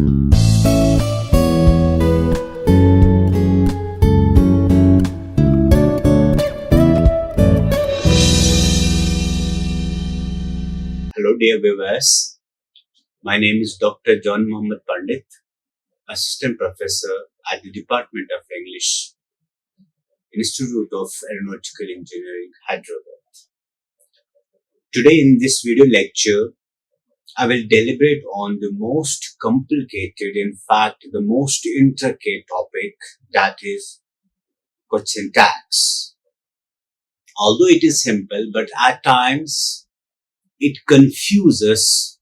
Hello dear viewers, my name is Dr. John Mohmad Pandit, Assistant Professor at the Department of English, Institute of Aeronautical Engineering, Hyderabad. Today in this video lecture, I will deliberate on the most complicated, in fact the most intricate topic, that is question tags. Although it is simple, but at times it confuses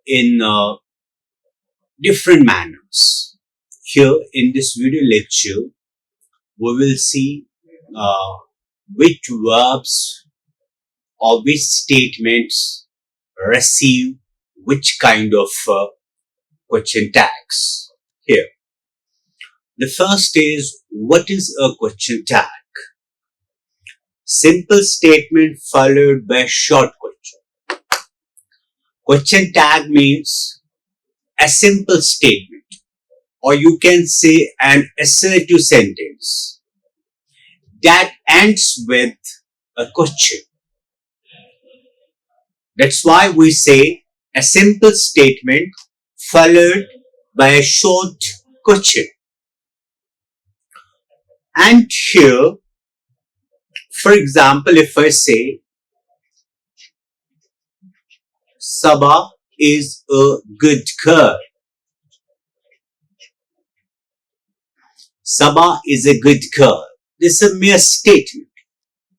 in different manners. Here in this video lecture, we will see which verbs or which statements receive which kind of question tags. Here, the first is, what is a question tag? Simple statement followed by short question. Question tag means a simple statement, or you can say an assertive sentence that ends with a question. That's why we say a simple statement followed by a short question. And here, for example, if I say, Sabha is a good girl. Sabha is a good girl. This is a mere statement.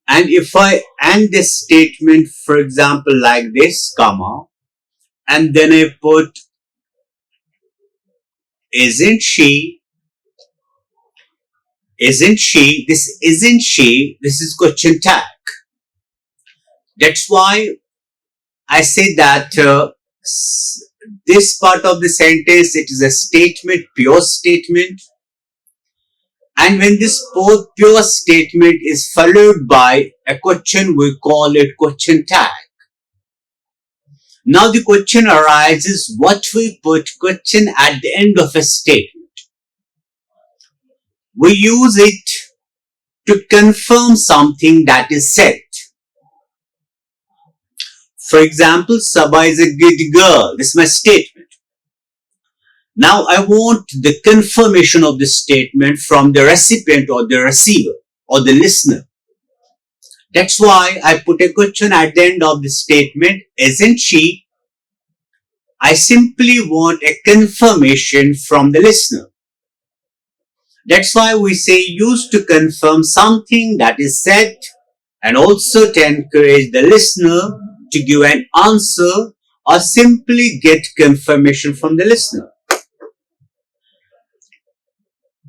And if I end this statement, for example, like this, comma, and then I put, isn't she? Isn't she? This isn't she. This is question tag. That's why I say that this part of the sentence, it is a statement, pure statement. And when this pure statement is followed by a question, we call it question tag. Now the question arises, what we put question at the end of a statement. We use it to confirm something that is said. For example, Sabha is a good girl. This is my statement. Now I want the confirmation of the statement from the recipient or the receiver or the listener. That's why I put a question at the end of the statement, isn't she? I simply want a confirmation from the listener. That's why we say used to confirm something that is said, and also to encourage the listener to give an answer or simply get confirmation from the listener.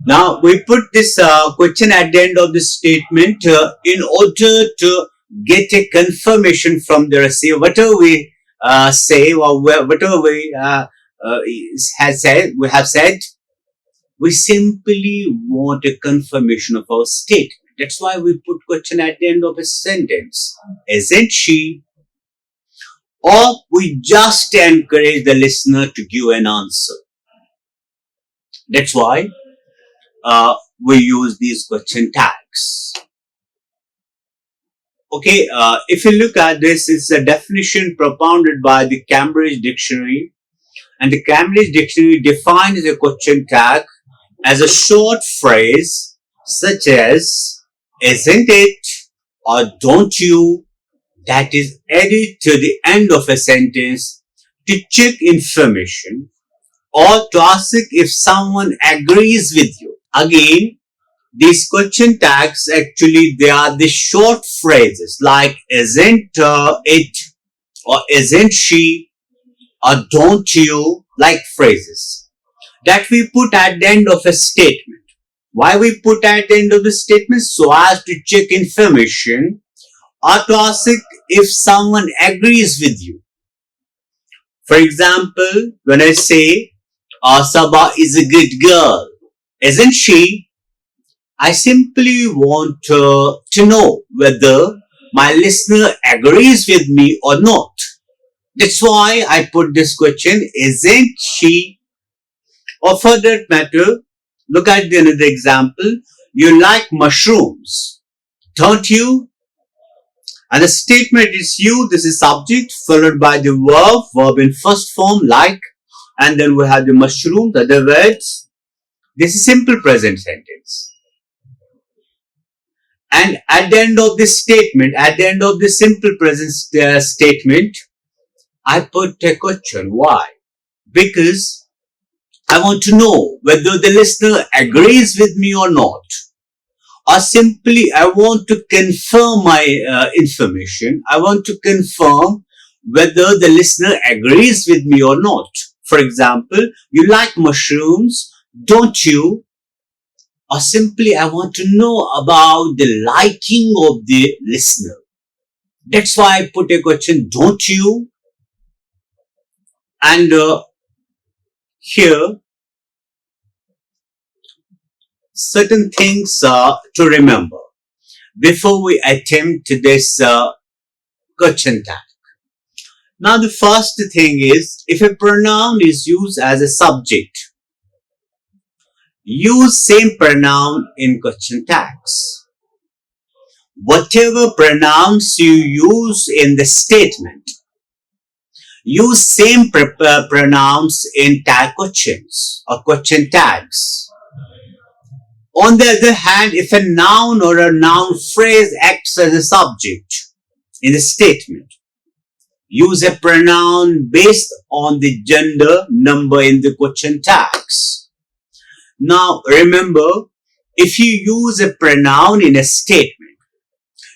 Now we put this question at the end of the statement in order to get a confirmation from the receiver. Whatever we say or whatever we have said, we simply want a confirmation of our statement. That's why we put question at the end of a sentence. Isn't she? Or we just encourage the listener to give an answer. That's why we use these question tags. Okay, if you look at this, it's a definition propounded by the Cambridge Dictionary. And the Cambridge Dictionary defines a question tag as a short phrase such as, isn't it, or don't you, that is added to the end of a sentence to check information or to ask if someone agrees with you. Again, these question tags actually, they are the short phrases like isn't it, or isn't she, or don't you, like phrases that we put at the end of a statement. Why we put at the end of the statement? So as to check information or to ask if someone agrees with you. For example, when I say, Sabha is a good girl, isn't she? I simply want to know whether my listener agrees with me or not. That's why I put this question, isn't she? Or for that matter, look at another example. You like mushrooms, don't you? And the statement is you, this is subject, followed by the verb in first form, like, and then we have the mushroom, the other words. This is simple present sentence. And at the end of this statement, at the end of this simple present statement, I put a question. Why? Because I want to know whether the listener agrees with me or not. Or simply I want to confirm my information. I want to confirm whether the listener agrees with me or not. For example, you like mushrooms, don't you? Or simply I want to know about the liking of the listener. That's why I put a question, don't you? And here, certain things to remember before we attempt this question tag. Now the first thing is, if a pronoun is used as a subject, use same pronoun in question tags. Whatever pronouns you use in the statement, use same pronouns in tag questions or question tags. On the other hand, if a noun or a noun phrase acts as a subject in the statement, use a pronoun based on the gender number in the question tags. Now remember, if you use a pronoun in a statement,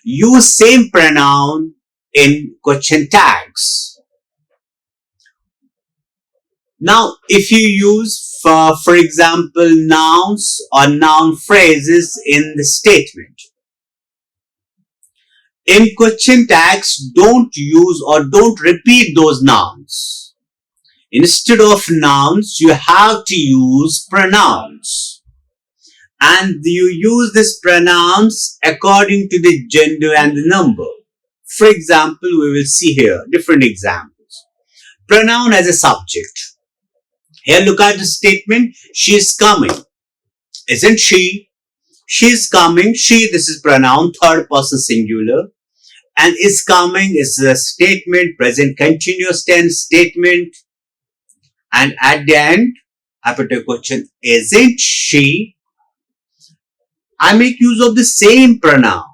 use same pronoun in question tags. Now, if you use, for example, nouns or noun phrases in the statement, in question tags, don't use or don't repeat those nouns. Instead of nouns, you have to use pronouns. And you use these pronouns according to the gender and the number. For example, we will see here different examples. Pronoun as a subject. Here look at the statement, she is coming. Isn't she? She is coming. She, this is pronoun, third person singular. And is coming is a statement, present continuous tense statement. And at the end, I put a question, isn't she? I make use of the same pronoun.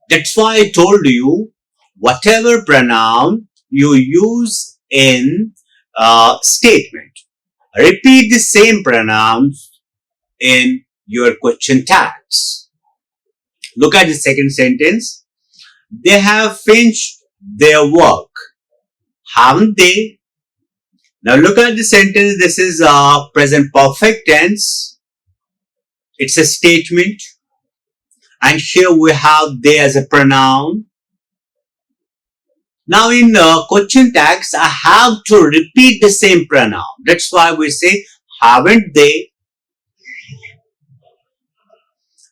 That's why I told you, whatever pronoun you use in statement, repeat the same pronouns in your question tags. Look at the second sentence. They have finished their work, haven't they? Now look at the sentence. This is present perfect tense. It's a statement. And here we have they as a pronoun. Now in question tags, I have to repeat the same pronoun. That's why we say, haven't they?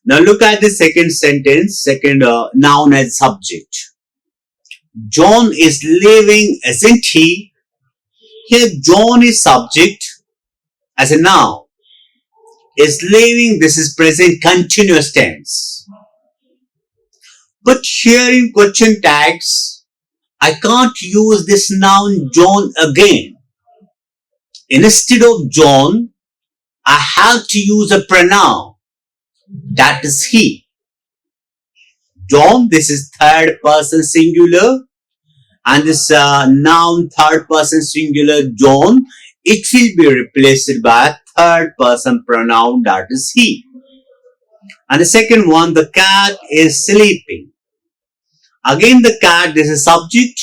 Now look at the second sentence, second noun as subject. John is leaving, isn't he? Here John is subject as a noun. Is leaving, this is present continuous tense. But here in question tags, I can't use this noun John again. Instead of John, I have to use a pronoun. That is he. John, this is third person singular. And this noun third person singular John, it will be replaced by third person pronoun, that is he. And the second one, the cat is sleeping. Again the cat, this is subject,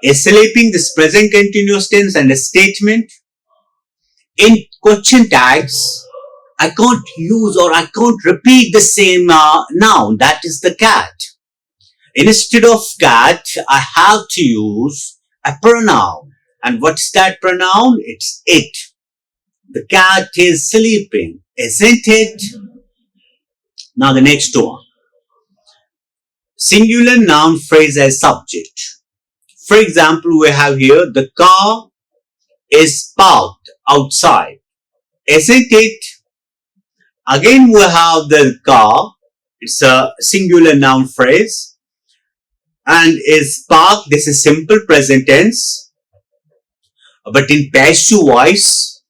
is sleeping, this present continuous tense and a statement. In question tags, I can't use or I can't repeat the same noun, that is the cat. Instead of cat, I have to use a pronoun. And what's that pronoun? It's it. The cat is sleeping, isn't it? Now the next one. Singular noun phrase as subject. For example, we have here, the car is parked outside, isn't it? Again, we have the car. It's a singular noun phrase and is parked. This is simple present tense. But in passive voice,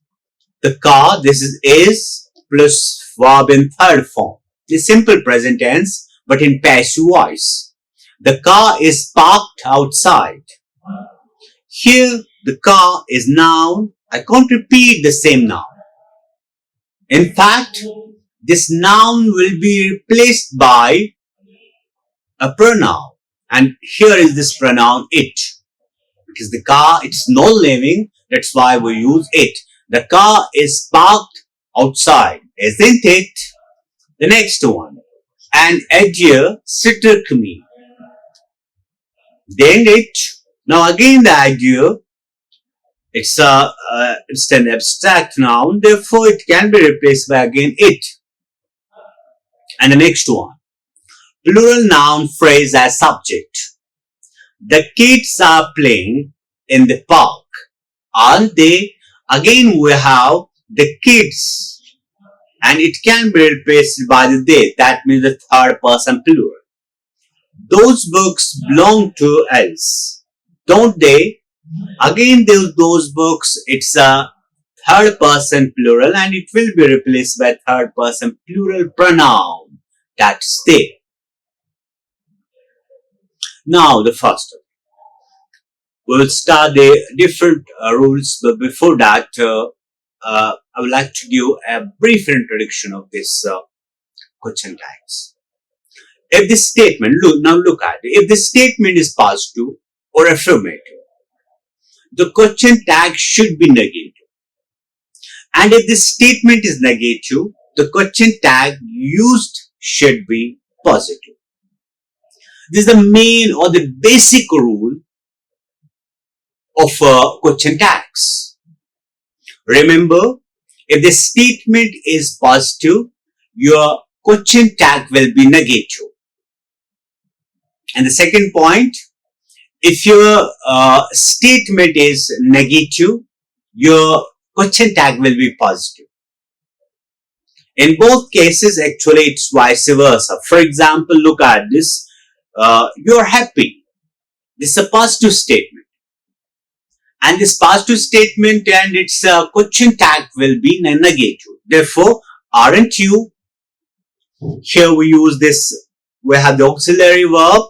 the car, this is plus verb in third form. The simple present tense, but in passive voice. The car is parked outside. Here, the car is noun. I can't repeat the same noun. In fact, this noun will be replaced by a pronoun. And here is this pronoun it. Because the car, it's non-living, that's why we use it. The car is parked outside, isn't it? The next one. An idea struck me. Then it. Now again the idea, it's an abstract noun, therefore it can be replaced by again it. And the next one. Plural noun phrase as subject. The kids are playing in the park, aren't they? Again we have the kids and it can be replaced by the they. That means the third person plural. Those books belong to us, don't they? Again those books, it's a third person plural and it will be replaced by third person plural pronoun. That's they. Now the first one. We will start the different rules, but before that, I would like to give a brief introduction of this question tags. If the statement, look at it. If the statement is positive or affirmative, the question tag should be negative. And if the statement is negative, the question tag used should be positive. This is the main or the basic rule of question tags. Remember, if the statement is positive, your question tag will be negative. And the second point, if your statement is negative, your question tag will be positive. In both cases, actually, it's vice versa. For example, look at this. You're happy. This is a positive statement. And this positive statement and its question tag will be negative. Therefore, aren't you? Here we use this. We have the auxiliary verb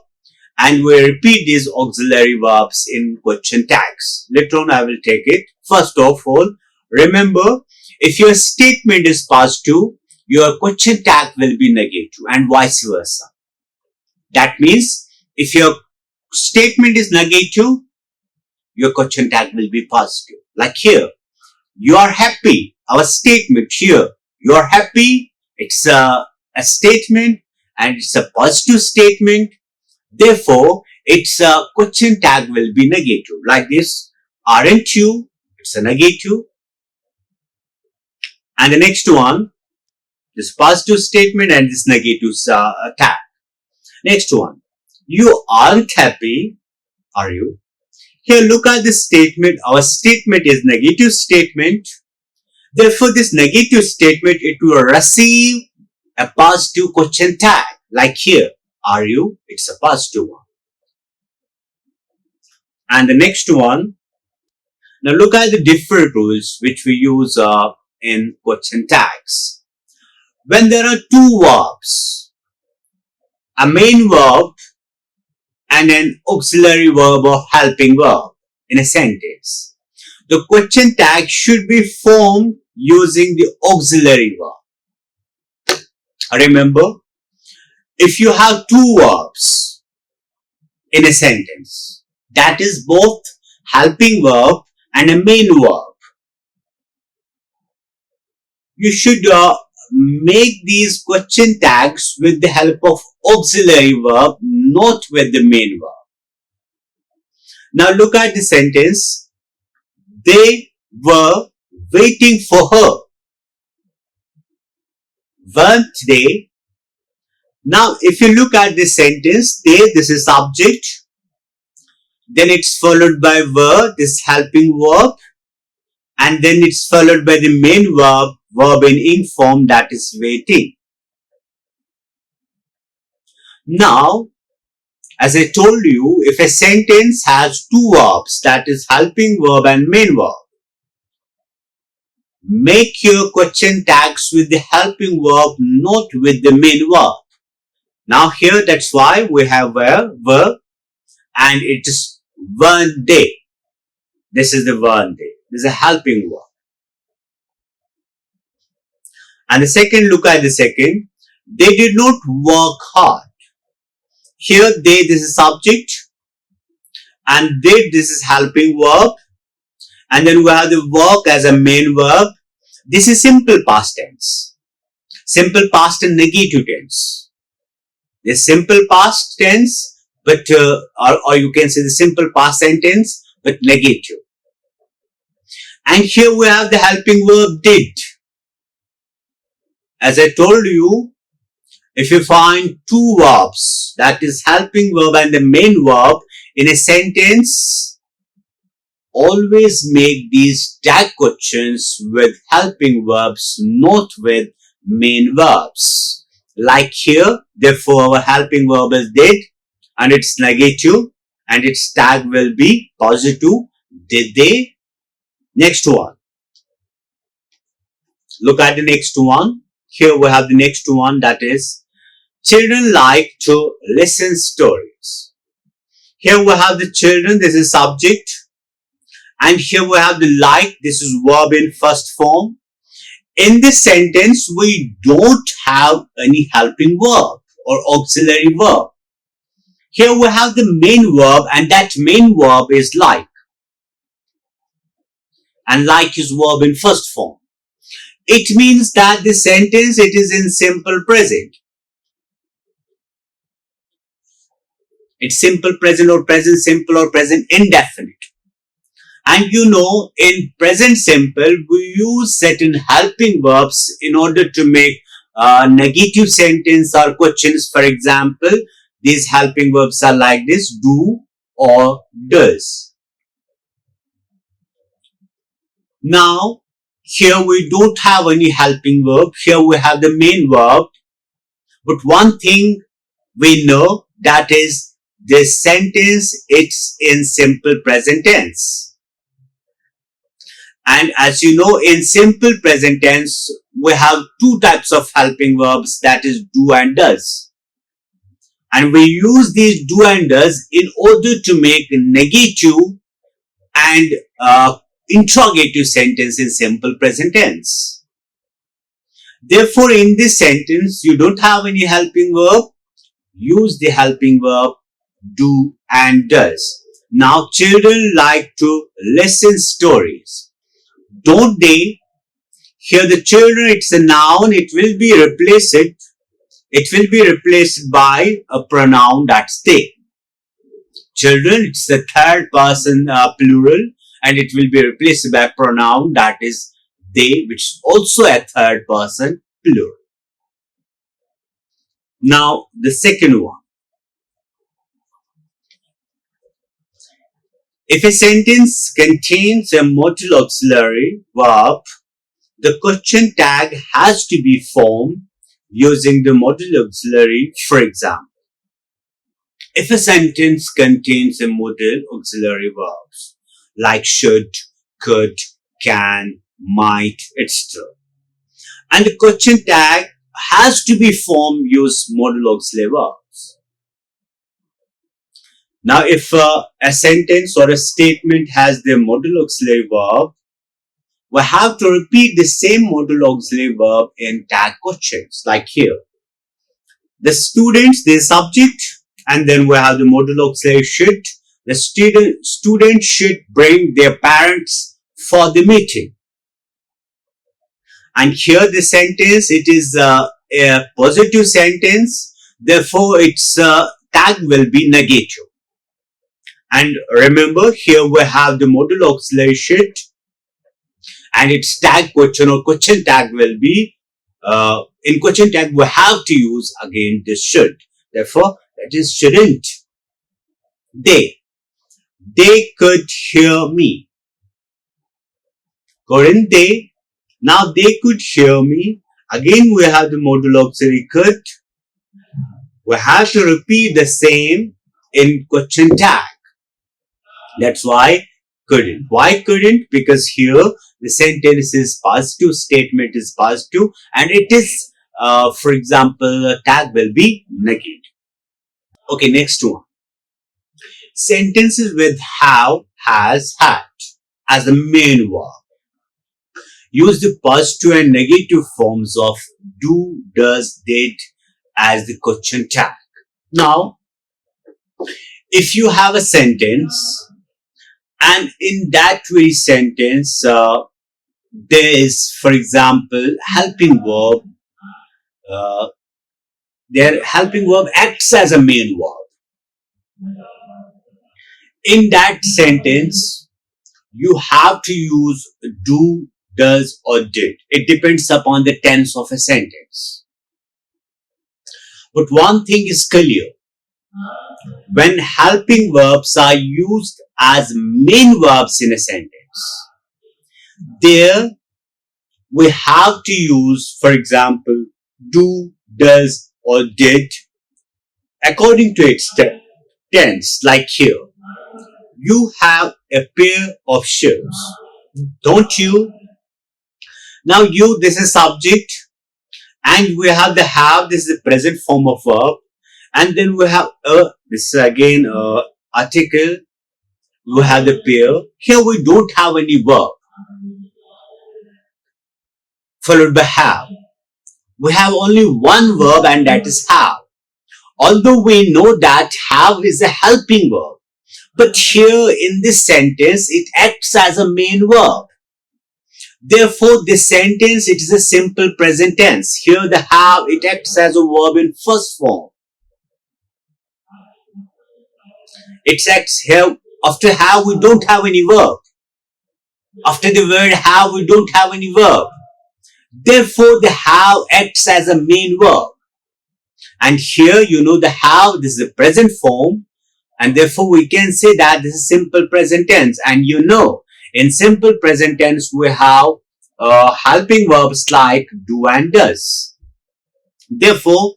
and we repeat these auxiliary verbs in question tags. Later on, I will take it. First of all, remember, if your statement is positive, your question tag will be negative and vice versa. That means, if your statement is negative, your question tag will be positive. Like here, you are happy. Our statement here, you are happy. It's a statement and it's a positive statement. Therefore, its question tag will be negative. Like this, aren't you? It's a negative. And the next one, this positive statement and this negative tag. Next one, you aren't happy, are you? Here, look at this statement. Our statement is negative statement. Therefore, this negative statement, it will receive a positive question tag. Like here, are you? It's a positive one. And the next one, now look at the different rules which we use in question tags. When there are two verbs, a main verb and an auxiliary verb or helping verb in a sentence, the question tag should be formed using the auxiliary verb. Remember, if you have two verbs in a sentence, that is both helping verb and a main verb, you should make these question tags with the help of auxiliary verb, not with the main verb. Now look at the sentence. They were waiting for her. Weren't they? Now if you look at this sentence, they, this is subject. Then it's followed by were, this helping verb. and then it's followed by the main verb in ing form, that is waiting. Now, as I told you, if a sentence has two verbs, that is helping verb and main verb, make your question tags with the helping verb, not with the main verb. Now here, that's why we have a verb, and it is one day. This is the one day. This is a helping verb. And the second, look at the second. They did not work hard. Here, they, this is subject, and did, this is helping verb, and then we have the work as a main verb. This is simple past tense. Simple past and negative tense. The simple past tense, but or you can say the simple past sentence, but negative. And here we have the helping verb did. As I told you, if you find two verbs, that is helping verb and the main verb in a sentence, always make these tag questions with helping verbs, not with main verbs. Like here, therefore our helping verb is did, and its negative, and its tag will be positive. Did they? Next one. Look at the next one. Here we have the next one, that is, children like to listen stories. Here we have the children, this is subject, and here we have the like, this is verb in first form. In this sentence, we don't have any helping verb or auxiliary verb. Here we have the main verb, and that main verb is like. And like is verb in first form. It means that the sentence, it is in simple present. It's simple present or present simple or present indefinite. And you know, in present simple, we use certain helping verbs in order to make negative sentence or questions. For example, these helping verbs are like this: do or does. Now, here we don't have any helping verb. Here we have the main verb. But one thing we know, that is, this sentence, it's in simple present tense. And as you know, in simple present tense, we have two types of helping verbs, that is do and does. And we use these do and does in order to make negative and interrogative sentence in simple present tense. Therefore, in this sentence, you don't have any helping verb. Use the helping verb do and does. Now, children like to listen stories. Don't they? Here the children, it's a noun. It will be replaced. It will be replaced by a pronoun, that's they. Children, it's the third person plural, and it will be replaced by a pronoun, that is they, which is also a third person plural. Now, the second one. If a sentence contains a modal auxiliary verb, the question tag has to be formed using the modal auxiliary. For example, if a sentence contains a modal auxiliary verbs like should, could, can, might, etc., and the question tag has to be formed use modal auxiliary verbs. Now, if a sentence or a statement has the modal auxiliary verb, we have to repeat the same modal auxiliary verb in tag questions, like here. The students, the subject, and then we have the modal auxiliary should. The student should bring their parents for the meeting. And here the sentence, it is a positive sentence, therefore its tag will be negative. And remember, here we have the modal auxiliary should, and its tag question or question tag will be, in question tag we have to use again this should. Therefore, that is shouldn't. They could hear me. Couldn't they? Now they could hear me. Again, we have the modal auxiliary could. We have to repeat the same in question tag. That's why couldn't. Why couldn't? Because here the sentence is positive, statement is positive, and it is, for example, a tag will be negative. Okay, next one. Sentences with have, has, had as the main verb. Use the positive and negative forms of do, does, did as the question tag. Now, if you have a sentence and in that very sentence there is, for example, helping verb, their helping verb acts as a main verb. In that sentence, you have to use do, does, or did. It depends upon the tense of a sentence. But one thing is clear. When helping verbs are used as main verbs in a sentence, there we have to use, for example, do, does, or did according to its tense. Like here, you have a pair of shoes, don't you? Now you, this is subject, and we have the have, this is the present form of verb, and then we have this is again article, we have the pair. Here we don't have any verb followed by have. We have only one verb, and that is have. Although we know that have is a helping verb, but here in this sentence it acts as a main verb. Therefore, this sentence, it is a simple present tense. Here the have, it acts as a verb in first form. It acts here. After have, we don't have any verb. After the word have, we don't have any verb. Therefore, the have acts as a main verb. And here, you know, the have, this is the present form. And therefore, we can say that this is simple present tense. And you know, in simple present tense, we have helping verbs like do and does. Therefore,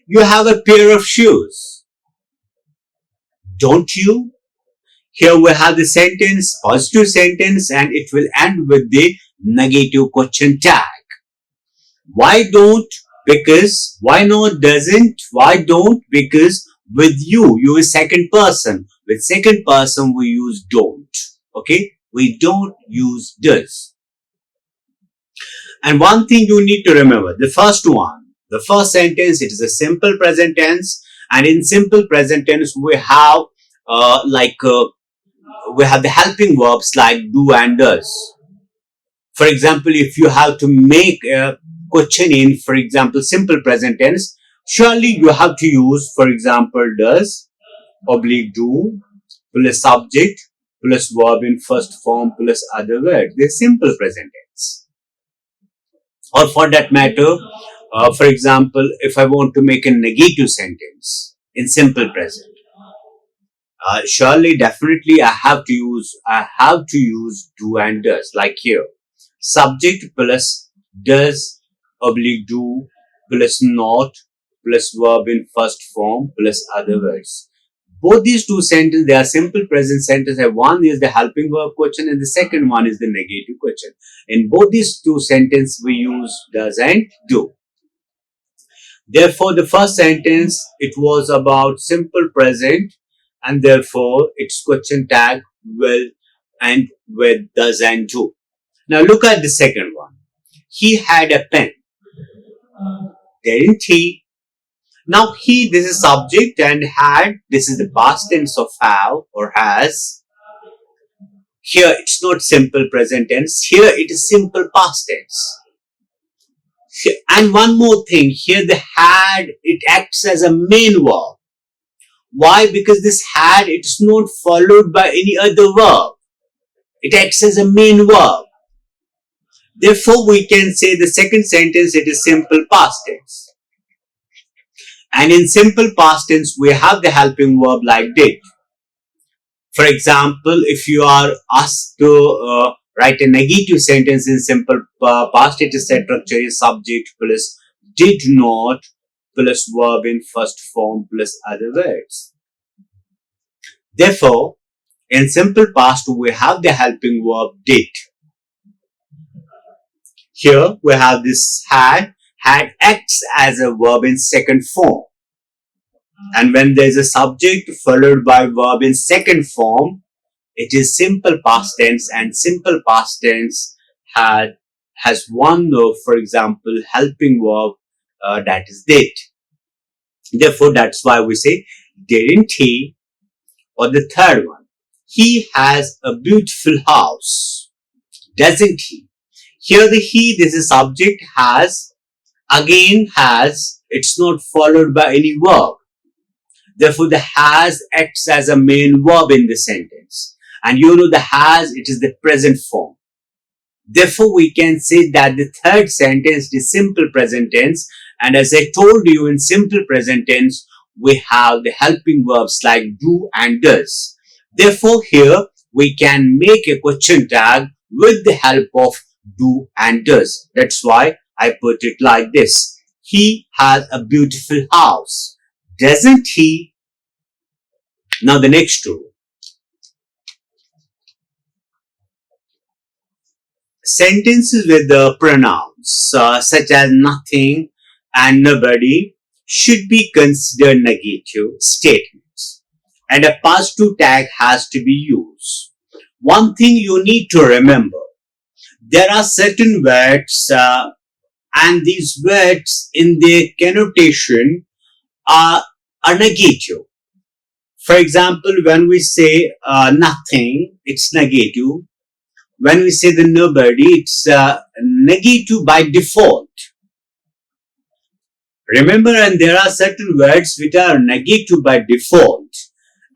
you have a pair of shoes, don't you? Here we have the sentence, positive sentence, and it will end with the negative question tag. Why don't? Because. Why not? Doesn't? Why don't? Because with you is second person. With second person, we use don't. Okay? We don't use does. And one thing you need to remember, the first one, the first sentence, it is a simple present tense. And in simple present tense, we have we have the helping verbs like do and does. For example, if you have to make a question in, for example, simple present tense, surely you have to use, for example, does, oblique do, plus subject, plus verb in first form, plus other word. This simple present tense. Or for that matter, for example, if I want to make a negative sentence in simple present, surely, definitely, I have to use do and does. Like here, subject plus does, oblique do, plus not, plus verb in first form, plus other words. Both these two sentences, they are simple present sentences. One is the helping verb question and the second one is the negative question. In both these two sentences, we use does and do. Therefore, the first sentence, it was about simple present, and therefore its question tag will end with does and do. Now look at the second one. He had a pen, didn't he? Now he, this is subject, and had, this is the past tense of have or has. Here it's not simple present tense. Here it is simple past tense. And one more thing, here the had, it acts as a main verb. Why? Because this had, it's not followed by any other verb. It acts as a main verb. Therefore, we can say the second sentence, it is simple past tense. And in simple past tense, we have the helping verb like did. For example, if you are asked to write a negative sentence in simple past. It is structure is subject plus did not plus verb in first form plus other words. Therefore, in simple past, we have the helping verb did. Here we have this had acts as a verb in second form. And when there is a subject followed by verb in second form, it is simple past tense, and simple past tense has one verb, for example, helping verb, that is did. Therefore, that's why we say, didn't he? Or the third one, he has a beautiful house. Doesn't he? Here the he, this is subject, has, again has, it's not followed by any verb. Therefore, the has acts as a main verb in the sentence. And you know the has, it is the present form. Therefore, we can say that the third sentence is simple present tense. And as I told you, in simple present tense, we have the helping verbs like do and does. Therefore, here we can make a question tag with the help of do and does. That's why I put it like this. He has a beautiful house. Doesn't he? Now the next two. Sentences with the pronouns such as nothing and nobody should be considered negative statements, and a positive tag has to be used. One thing you need to remember, there are certain words and these words in their connotation are negative. For example, when we say nothing, it's negative. When we say the nobody, it's negative by default. Remember, and there are certain words which are negative by default.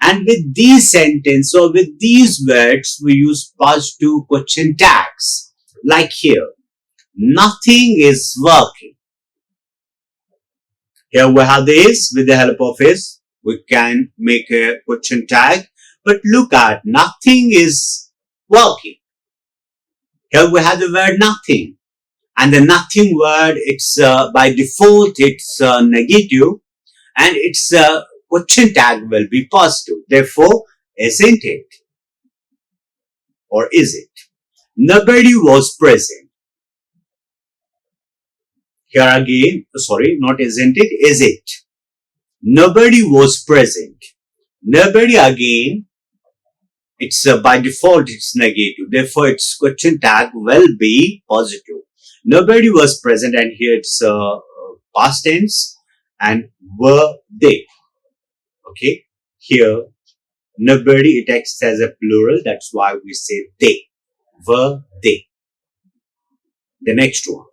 And with these sentences or with these words, we use positive question tags. Like here, nothing is working. Here we have this, with the help of is, we can make a question tag. But look at, nothing is working. Here we have the word nothing. And the nothing word, it's by default, it's negative. And its question tag will be positive. Therefore, isn't it? Or is it? Nobody was present. Here again, sorry, not isn't it, is it? Nobody was present. Nobody again, it's by default, it's negative. Therefore, its question tag will be positive. Nobody was present, and here it's past tense, and were they. Okay, here nobody, it acts as a plural. That's why we say they. Were they. The next one.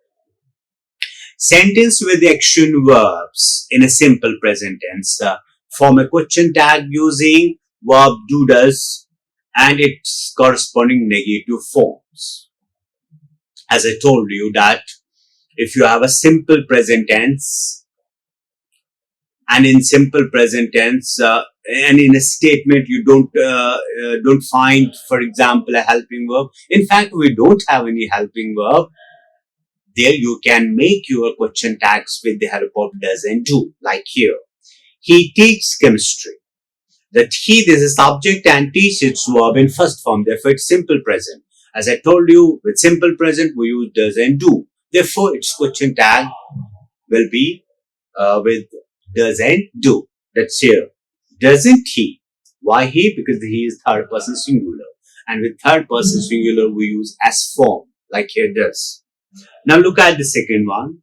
Sentence with action verbs in a simple present tense form a question tag using verb do does and its corresponding negative forms. As I told you that if you have a simple present tense and in simple present tense and in a statement you don't find, for example, a helping verb. In fact, we don't have any helping verb. There you can make your question tags with the help of does and do, like here. He teaches chemistry. That he, this is subject, and teach its verb in first form. Therefore, it's simple present. As I told you, with simple present, we use does and do. Therefore, its question tag will be with does and do. That's here. Doesn't he? Why he? Because he is third person singular. And with third person singular, we use as form, like here does. Now look at the second one.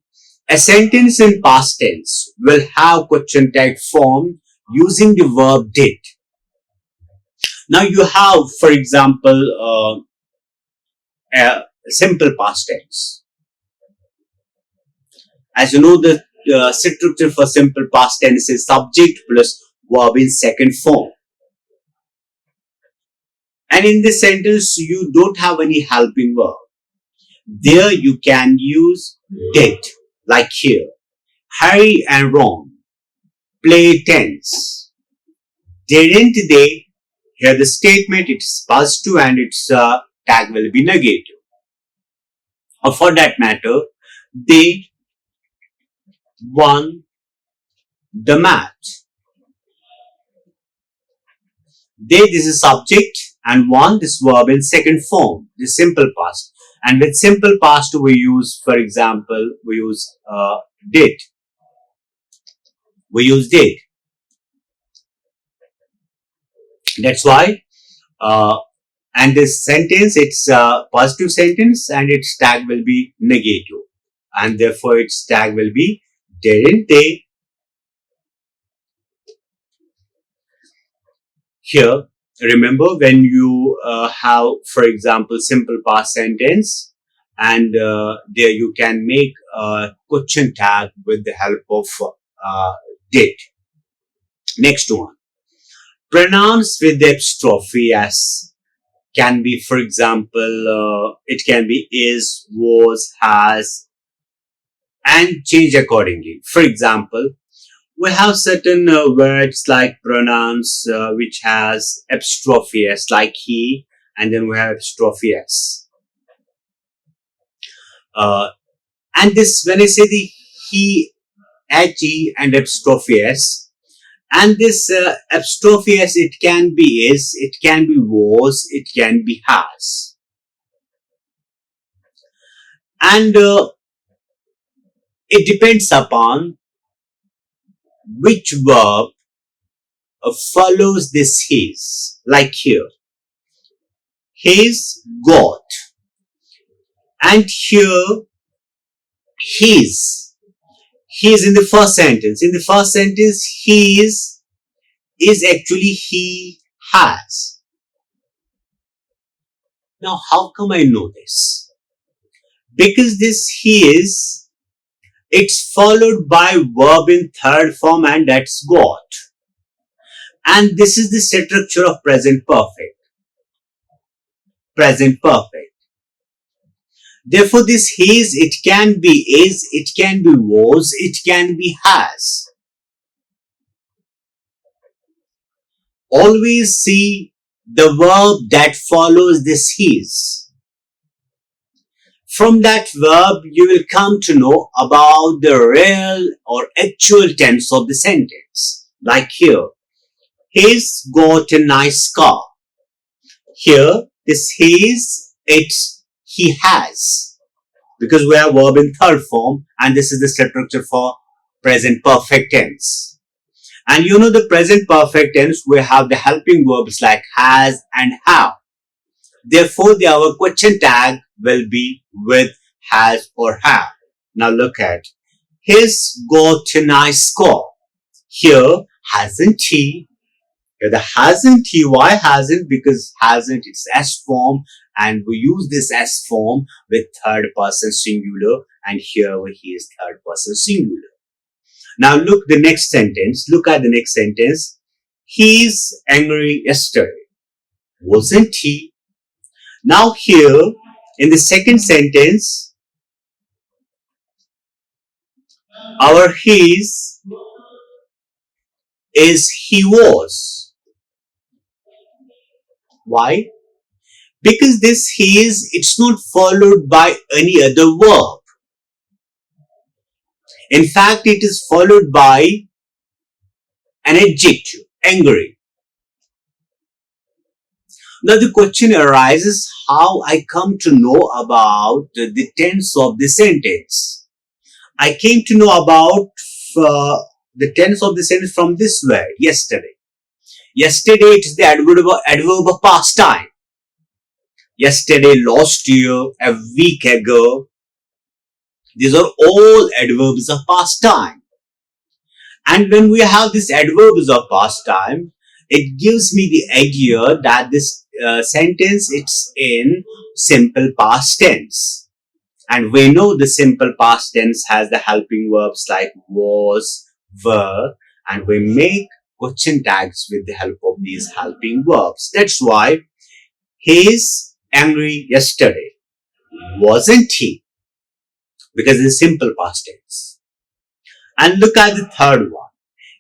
A sentence in past tense will have question tag form using the verb did. Now you have, for example, a simple past tense. As you know, the structure for simple past tense is subject plus verb in second form. And in this sentence, you don't have any helping verb. There you can use did, like here. Harry and Ron play tennis. Didn't they? Here the statement, it's positive and it's tag will be negative. Or for that matter, they won the match. They, this is subject, and won, this verb in second form, the simple past. And with simple past we use, for example, we use did. We use did. That's why, and this sentence, it's a positive sentence and its tag will be negative. And therefore its tag will be didn't they. Here, remember when you have, for example, simple past sentence, and there you can make a question tag with the help of did. Next one, pronouns with the apostrophe s can be, for example, it can be is, was, has, and change accordingly. For example, we have certain words like pronouns which has apostrophe s, like he, and then we have apostrophe s. And this, when I say the he, he, and apostrophe s, and this apostrophe s, it can be is, it can be was, it can be has. And it depends upon which verb follows this his. Like here, his got, and here his. His in the first sentence. In the first sentence, his is actually he has. Now, how come I know this? Because this his, it's followed by verb in third form, and that's got. And this is the structure of present perfect. Present perfect. Therefore, this his, it can be is, it can be was, it can be has. Always see the verb that follows this his. From that verb, you will come to know about the real or actual tense of the sentence. Like here, he's got a nice car. Here, this his, it's he has. Because we have verb in third form, and this is the structure for present perfect tense. And you know the present perfect tense, we have the helping verbs like has and have. Therefore, our question tag will be with has or have. Now look at, he's got a nice car. Here, hasn't he? Here the hasn't he, why hasn't? Because hasn't, it's S form, and we use this S form with third person singular, and here he is third person singular. Now look the next sentence. Look at the next sentence. He's angry yesterday. Wasn't he? Now here, in the second sentence, our his is he was. Why? Because this his, it's not followed by any other verb. In fact, it is followed by an adjective, angry. Now the question arises, how I come to know about the tense of the sentence. I came to know about the tense of the sentence from this word, yesterday. Yesterday, it is the adverb of past time. Yesterday, last year, a week ago. These are all adverbs of past time. And when we have these adverbs of past time, it gives me the idea that this sentence, it's in simple past tense. And we know the simple past tense has the helping verbs like was, were, and we make question tags with the help of these helping verbs. That's why he's angry yesterday. Wasn't he? Because it's simple past tense. And look at the third one.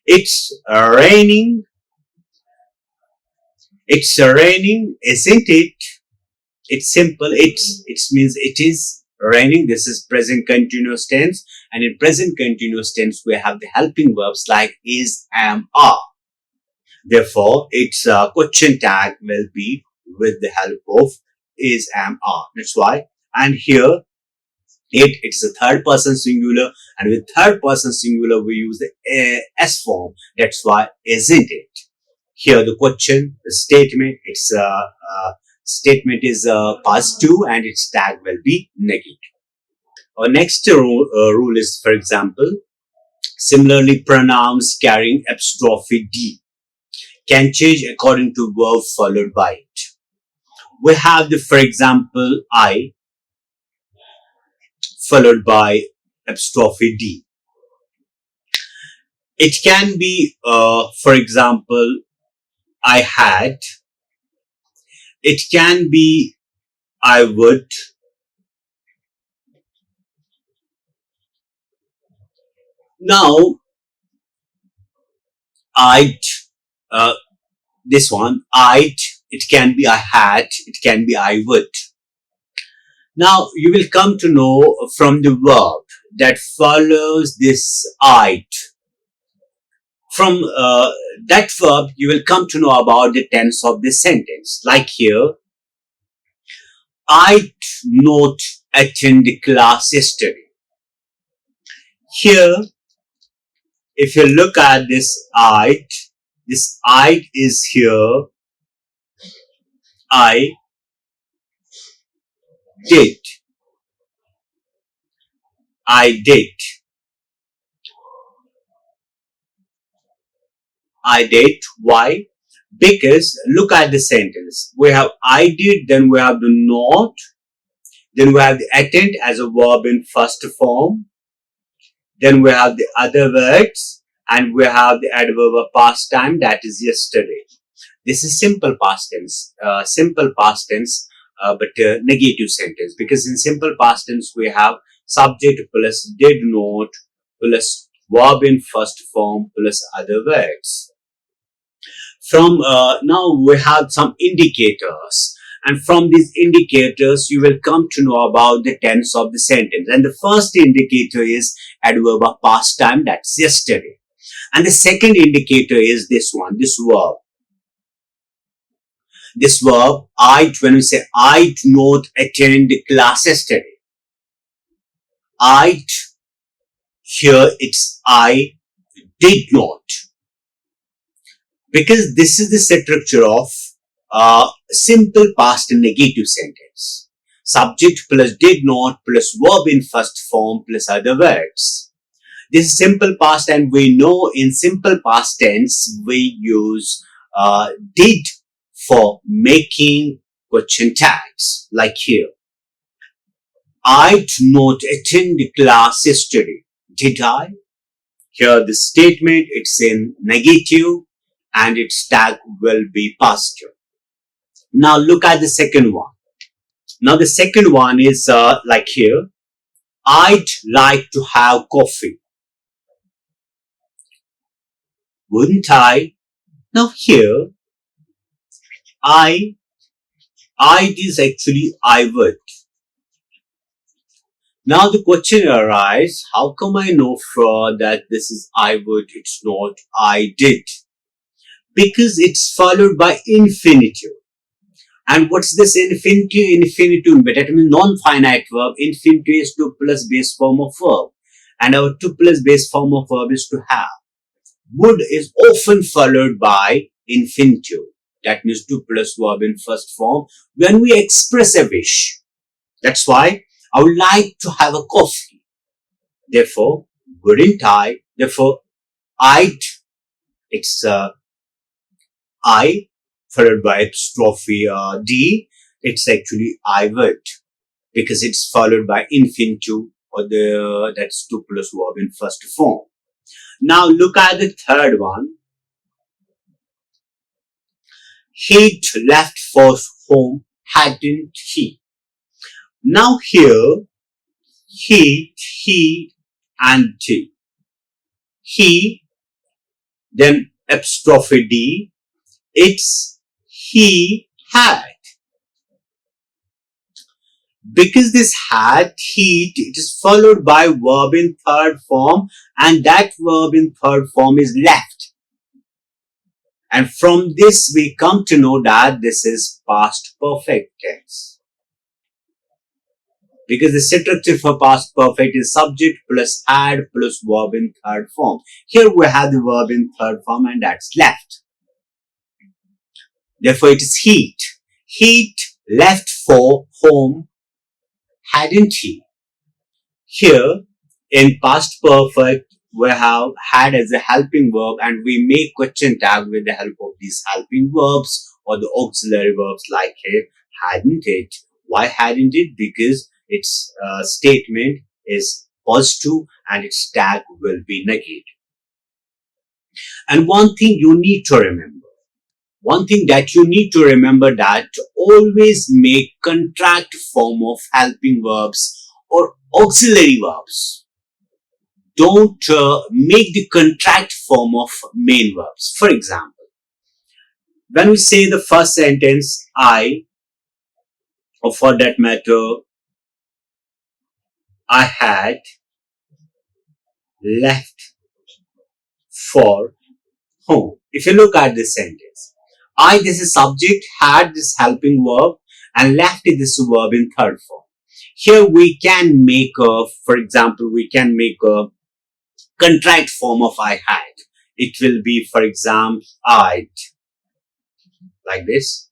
It's raining. It's raining, isn't it? It's simple. It means it is raining. This is present continuous tense, and in present continuous tense we have the helping verbs like is, am, are. Therefore, its question tag will be with the help of is, am, are. That's why. And here it's a third person singular, and with third person singular we use the S form. That's why isn't it. Here the question, the statement, its statement is past two and its tag will be negative. Our next rule is, for example, similarly pronouns carrying apostrophe D can change according to verb followed by it. We have the, for example, I followed by apostrophe D. It can be, for example, I had. It can be I would. Now, I'd, uh, this one, I'd, it can be I had, it can be I would. Now, you will come to know from the verb that follows this I'd. From that verb, you will come to know about the tense of the sentence. Like here, I'd not attend the class yesterday. Here, if you look at this I is here, I did. I did. I did. Why? Because look at the sentence. We have I did, then we have the not, then we have the attend as a verb in first form, then we have the other words, and we have the adverb of past time, that is yesterday. This is simple past tense, but negative sentence, because in simple past tense we have subject plus did not plus verb in first form plus other words. From now we have some indicators, and from these indicators you will come to know about the tense of the sentence. And the first indicator is adverb of past time, that's yesterday. And the second indicator is this one, this verb. This verb, when we say I do not attend the class yesterday. Here it's I did not. Because this is the structure of simple past and negative sentence. Subject plus did not plus verb in first form plus other words. This is simple past, and we know in simple past tense we use did for making question tags, like here. I did not attend the class yesterday. Did I? Here the statement, it's in negative and its tag will be positive. Now look at the second one. Now the second one is like here. I'd like to have coffee. Wouldn't I? Now here, I'd is actually I would. Now the question arises, how come I know for that this is I would, it's not I did? Because it's followed by infinitive. And what's this infinitive? Infinitive, that means non-finite verb. Infinitive is to plus base form of verb. And our to plus base form of verb is to have. Would is often followed by infinitive. That means to plus verb in first form when we express a wish. That's why I would like to have a coffee. Therefore, wouldn't I? Therefore, I'd. It's I followed by apostrophe D. It's actually I would, because it's followed by infinitive, or that's to plus verb in first form. Now look at the third one. He'd left for home, hadn't he? Now here, he, and he. He, then apostrophe D, it's he had. Because this had, heat, it is followed by verb in third form, and that verb in third form is left. And from this we come to know that this is past perfect tense. Because the structure for past perfect is subject plus had plus verb in third form. Here we have the verb in third form and that's left. Therefore it is heat. Heat left for home, hadn't he? Here in past perfect we have had as a helping verb and we make question tag with the help of these helping verbs or the auxiliary verbs like here, hadn't it. Why hadn't it? Because its statement is positive and its tag will be negative. And one thing you need to remember, that always make contract form of helping verbs or auxiliary verbs. Don't make the contract form of main verbs. For example, when we say the first sentence, I, or for that matter, I had left for home. If you look at this sentence, I, this is subject, had this helping verb, and left is this verb in third form. Here we can make a, for example, we can make a contract form of I had. It will be, for example, I'd, like this.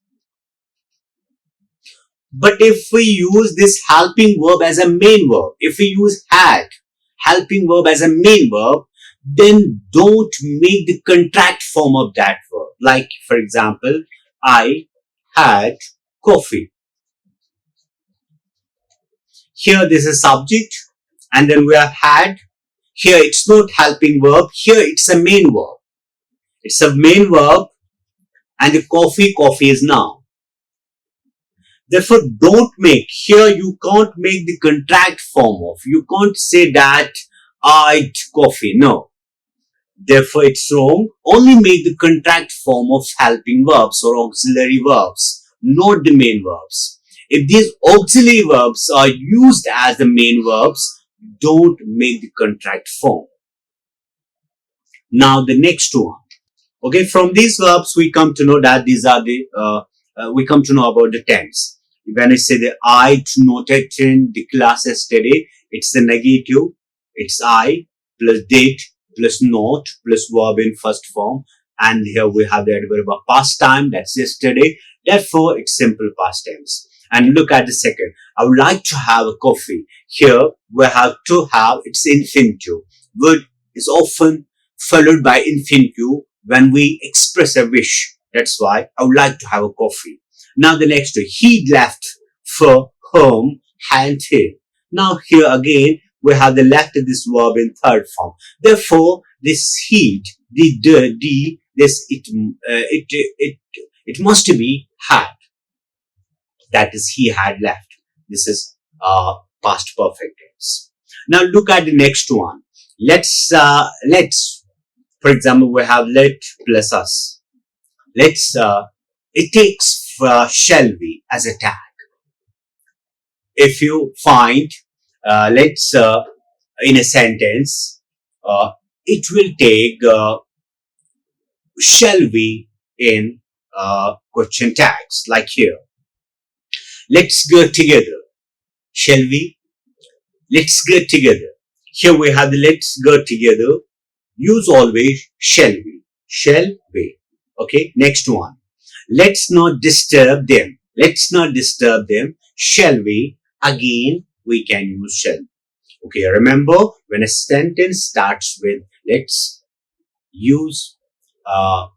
But if we use this helping verb as a main verb, if we use had, helping verb as a main verb, then don't make the contract form of that verb. Like, for example, I had coffee. Here this is subject and then we have had. Here it's not helping verb. Here it's a main verb. It's a main verb and the coffee is noun. Therefore, don't make, here you can't make the contract form of, you can't say that I'd coffee, no. Therefore, it's wrong. Only make the contract form of helping verbs or auxiliary verbs, not the main verbs. If these auxiliary verbs are used as the main verbs, don't make the contract form. Now, the next one. Okay, from these verbs, we come to know that these are the, we come to know about the tense. When I say the I noted in the class yesterday, it's the negative. It's I plus did plus not plus verb in first form. And here we have the adverb of past time. That's yesterday. Therefore, it's simple past tense. And look at the second. I would like to have a coffee. Here we have to have, it's infinitive. Word is often followed by infinitive when we express a wish. That's why I would like to have a coffee. Now the next one, he left for home, hadn't he? Now here again, we have the left of this verb in third form. Therefore, this heat, this, it must be had. That is, he had left. This is past perfect tense. Now look at the next one. Let's, for example, we have let plus us. It takes shall we as a tag. If you find, in a sentence, it will take shall we in question tags, like here. Let's get together. Shall we? Let's get together. Here we have the let's get together. Use always shall we. Shall we. Okay, next one. Let's not disturb them. Let's not disturb them. Shall we? Again, we can use shall. Okay, remember, when a sentence starts with let's, use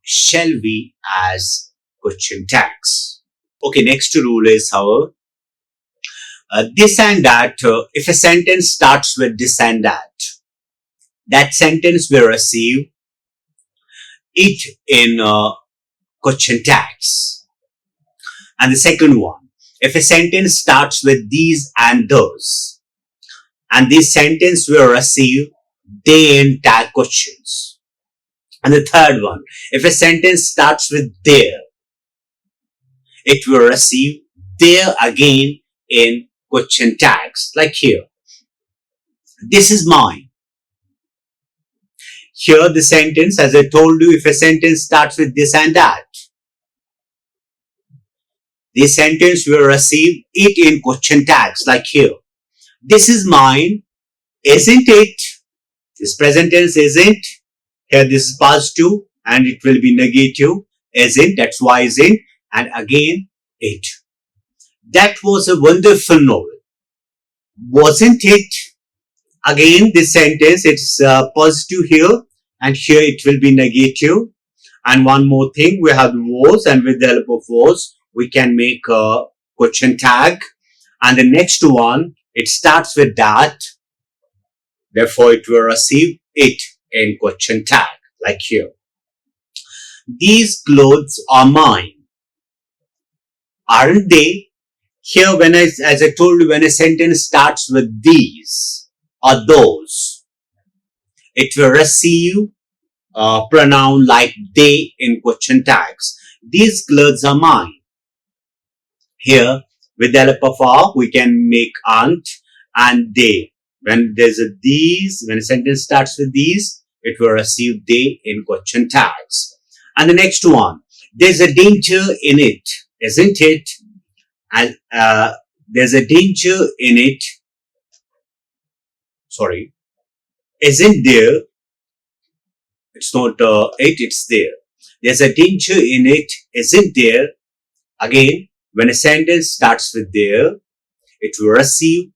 shall we as question tags. Okay, next rule is how this and that. If a sentence starts with this and that sentence will receive it in question tags. And the second one, if a sentence starts with these and those, and this sentence will receive they in tag questions. And the third one, if a sentence starts with their, it will receive there again in question tags, like here. This is mine. Here the sentence, as I told you, if a sentence starts with this and that, this sentence will receive it in question tags, like here. This is mine, isn't it? This present tense isn't. Here this is past two and it will be negative. Isn't, that's why isn't. And again, it. That was a wonderful novel. Wasn't it? Again, this sentence, it's positive here and here it will be negative. And one more thing, we have was, and with the help of was, we can make a question tag. And the next one, it starts with that. Therefore, it will receive it in question tag, like here. These clothes are mine. Aren't they? Here, as I told you, when a sentence starts with these or those, it will receive a pronoun like they in question tags. These clothes are mine. Here, with the help of are, we can make aren't and they. When there's a these, when a sentence starts with these, it will receive they in question tags. And the next one, there's a danger in it, isn't it? And there's a danger in it. Sorry, isn't there? It's not it, it's there. There's a danger in it, isn't there? Again, when a sentence starts with there, it will receive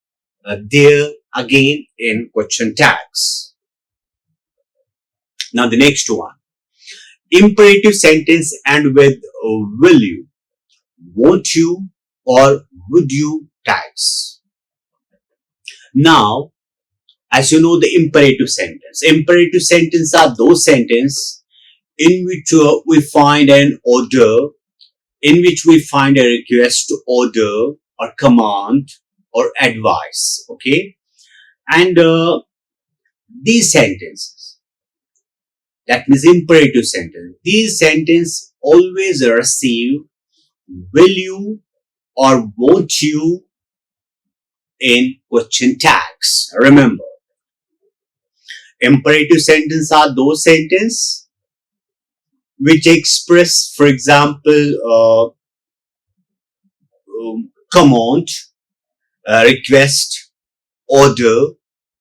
there again in question tags. Now the next one, imperative sentence and with will you, won't you, or would you tags. Now, as you know, the imperative sentence are those sentences in which we find an order, in which we find a request to order or command or advice. Okay, and these sentences, that means imperative sentence, these sentences always receive will you or won't you in question tags. Remember, imperative sentences are those sentences which express, for example, command, request, order,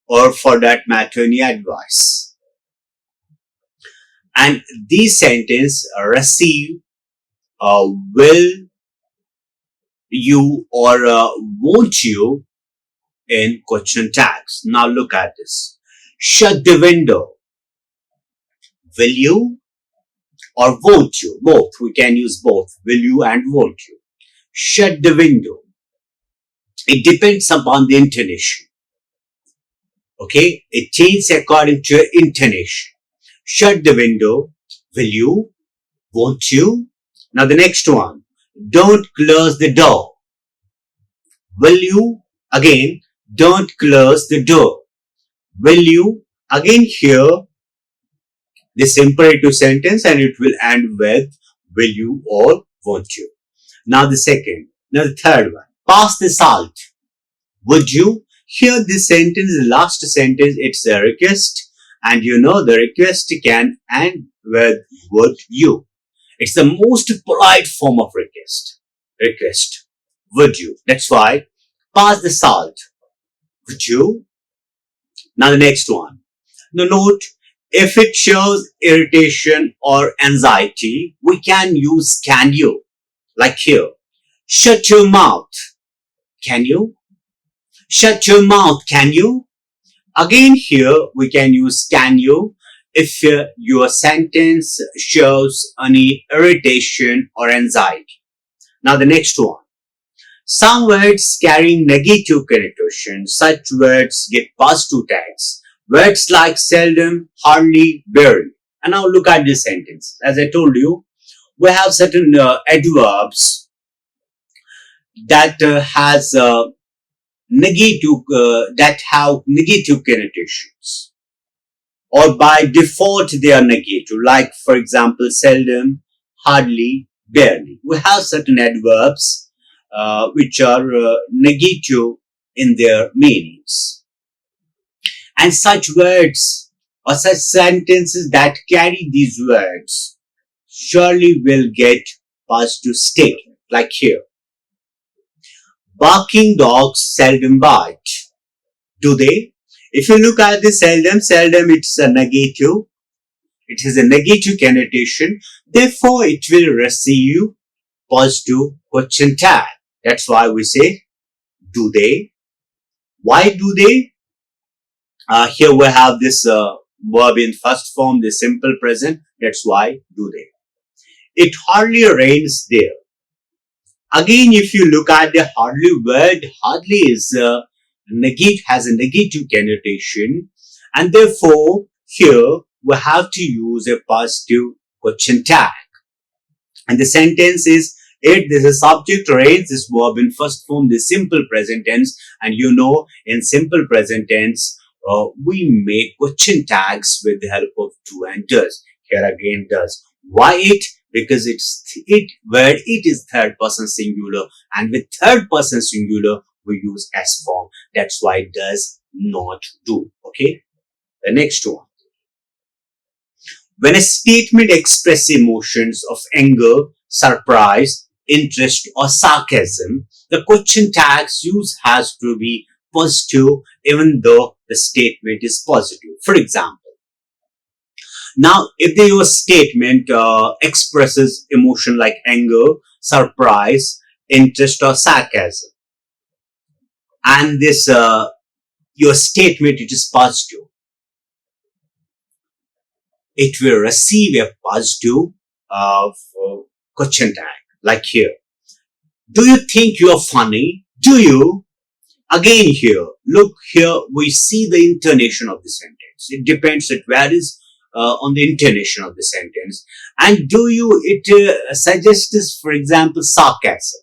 or for that matter, any advice. And these sentences receive will you or won't you in question tags. Now look at this. Shut the window. Will you or won't you? Both. We can use both. Will you and won't you. Shut the window. It depends upon the intonation. Okay? It changes according to your intonation. Shut the window. Will you? Won't you? Now the next one. Don't close the door. Will you? Again, don't close the door. Will you? Again here, this imperative sentence and it will end with will you or won't you. Now the second. Now the third one. Pass the salt. Would you? Here this sentence, the last sentence, it's a request and you know the request can end with would you. It's the most polite form of request. Request. Would you? That's why pass the salt. Would you? Now the next one. Now note, if it shows irritation or anxiety, we can use can you. Like here. Shut your mouth. Can you? Shut your mouth. Can you? Again here we can use can you if your sentence shows any irritation or anxiety. Now the next one. Some words carrying negative connotation, such words get positive tags. Words like seldom, hardly, barely. And now look at this sentence. As I told you, we have certain adverbs that has negative that have negative connotations, or by default they are negative. Like for example, seldom, hardly, barely. We have certain adverbs which are negative in their meanings. And such words or such sentences that carry these words surely will get positive statement. Like here, barking dogs seldom bite. Do they? If you look at this seldom it's a negative. It is a negative connotation. Therefore, it will receive positive question tag. That's why we say, do they? Why do they? Here we have this verb in first form, the simple present. That's why do they. It hardly rains there. Again, if you look at the hardly word, hardly is has a negative connotation, and therefore here we have to use a positive question tag. And the sentence is, it, this is subject, rains, this verb in first form, the simple present tense, and you know in simple present tense we make question tags with the help of do and does. Here again does. Why it? Because it's it word, it is third person singular, and with third person singular we use S form. That's why it does not do. Okay. The next one. When a statement expresses emotions of anger, surprise, interest, or sarcasm, the question tag's use has to be positive even though the statement is positive. For example, now if your statement expresses emotion like anger, surprise, interest, or sarcasm, and this your statement it is positive, it will receive a positive question tag. Like here, do you think you are funny? Do you? Again here, look here, we see the intonation of the sentence. It depends, it varies on the intonation of the sentence. And do you, it suggests, for example, sarcasm.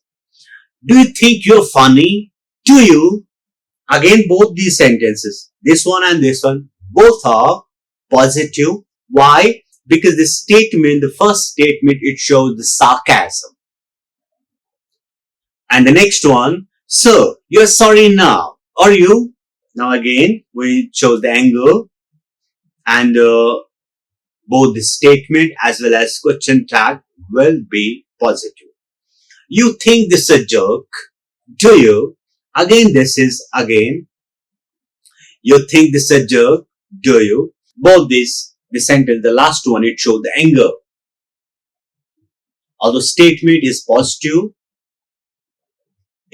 Do you think you're funny? Do you? Again, both these sentences, this one and this one, both are positive. Why? Because the statement, the first statement, it shows the sarcasm. And the next one, so you're sorry now, are you? Now again, we chose the anger, and both the statement as well as question tag will be positive. You think this is a joke? Do you? Again, this is again, you think this is a joke? Do you? Both these, the sentence, the last one, it showed the anger. Although statement is positive,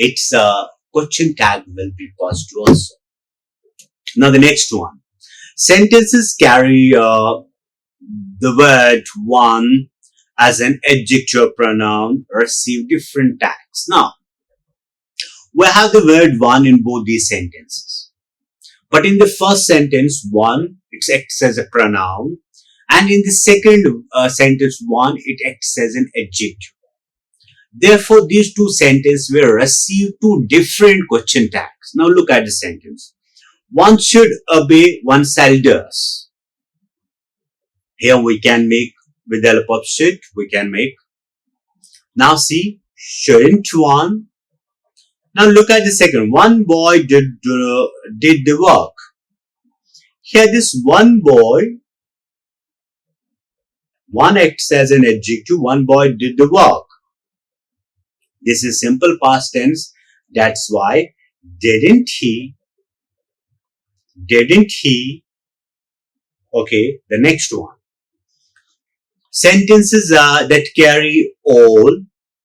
its question tag will be positive also. Now the next one. Sentences carry the word one as an adjective pronoun receive different tags. Now, we have the word one in both these sentences. But in the first sentence, one, it acts as a pronoun. And in the second sentence, one, it acts as an adjective. Therefore, these two sentences will receive two different question tags. Now look at the sentence. One should obey, one does. Here we can make, with the help of should, we can make. Now see, shouldn't one. Now look at the second. One boy did the work. Here this one boy, one acts as an adjective, one boy did the work. This is simple past tense. That's why didn't he. Okay, the next one. Sentences that carry all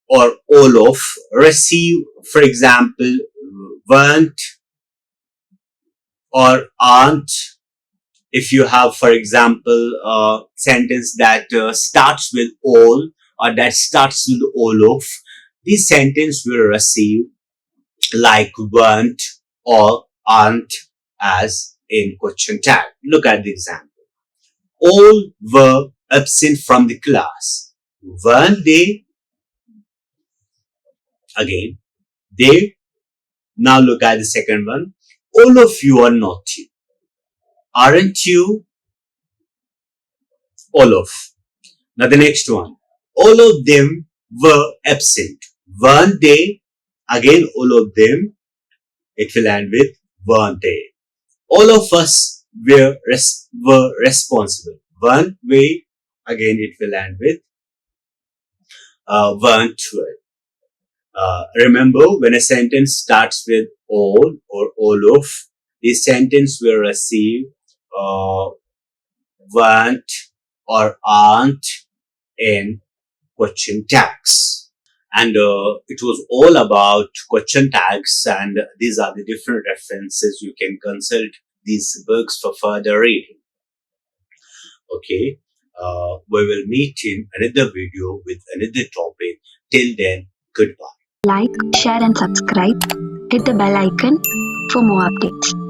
or all of receive, for example, weren't or aren't. If you have, for example, a sentence that starts with all or that starts with all of, this sentence will receive like weren't or aren't as in question tag. Look at the example. All were absent from the class. Weren't they? Again, they. Now look at the second one. All of you are naughty. Aren't you? All of. Now the next one. All of them were absent. Weren't they? Again, all of them. It will end with weren't they. All of us were responsible. Weren't we? Again, it will end with weren't we. Remember, when a sentence starts with all or all of, this sentence will receive uh, weren't or aren't in question tags. And it was all about question tags, and these are the different references. You can consult these books for further reading. Okay, we will meet in another video with another topic. Till then, goodbye. Like, share and subscribe. Hit the bell icon for more updates.